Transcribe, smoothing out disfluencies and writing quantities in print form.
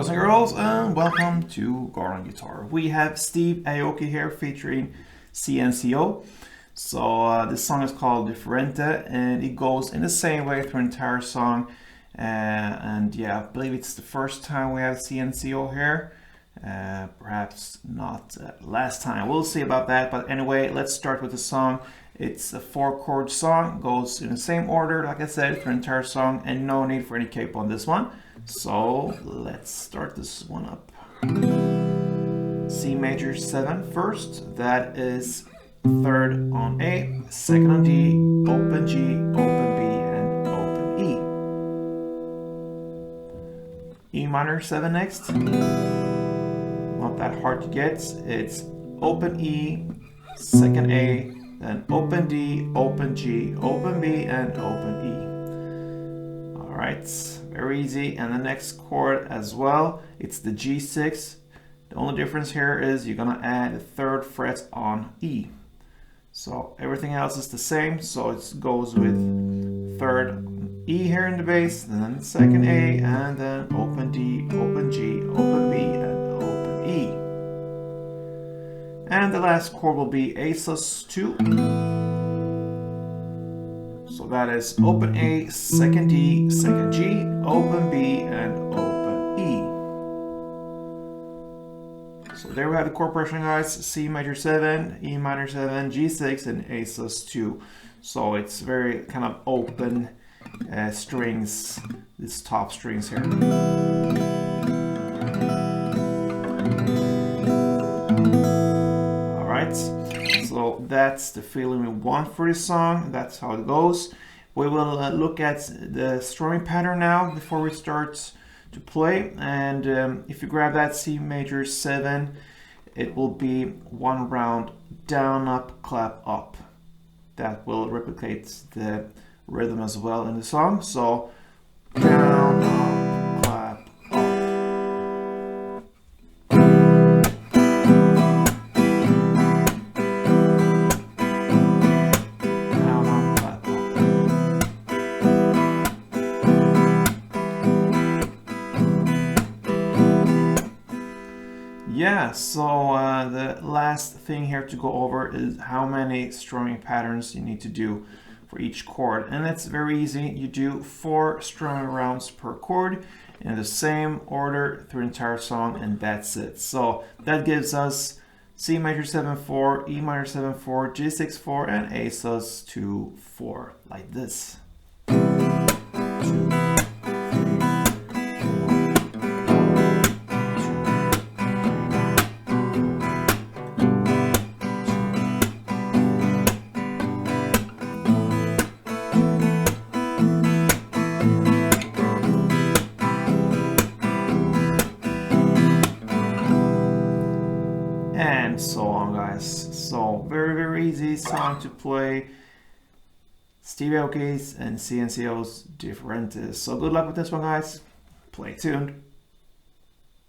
boys and girls, and welcome to Garden Guitar. We have Steve Aoki here featuring CNCO. So this song is called Diferente, and it goes in the same way through the entire song. And yeah, I believe it's the first time we have CNCO here. Perhaps not last time. We'll see about that. But anyway, let's start with the song. It's a 4-chord song, goes in the same order, like I said, for the entire song, and no need for any capo on this one. So let's start this one up. C major 7 first, that is 3rd on A, 2nd on D, open G, open B, and open E. E minor 7 next. Not that hard to get. It's open E, 2nd A, then open D, open G, open B, and open E. Alright, very easy. And the next chord as well, it's the G6. The only difference here is you're gonna add a 3rd fret on E. So everything else is the same, so it goes with 3rd E here in the bass, then 2nd A, and then open D, open G, open B, and open E. And the last chord will be A+2. So that is open A, 2nd D, 2nd G, open B, and open E. So there we have the chord progression, guys. C major 7, E minor 7, G6, and A+2. So it's very kind of open strings, these top strings here. So that's the feeling we want for this song. That's how it goes. We will look at the strumming pattern now before we start to play. And if you grab that C major 7, it will be 1 round down, up, clap, up. That will replicate the rhythm as well in the song. So down, up, clap, yeah, so the last thing here to go over is how many strumming patterns you need to do for each chord. And it's very easy. You do 4 strumming rounds per chord in the same order through the entire song, and that's it. So that gives us C major 7-4, E minor 7-4, G6-4, and A+2-4, like this. 2, and so on, guys. So very easy song to play. Steve Aoki's and CNCO's Diferente. So good luck with this one, guys. Play tuned.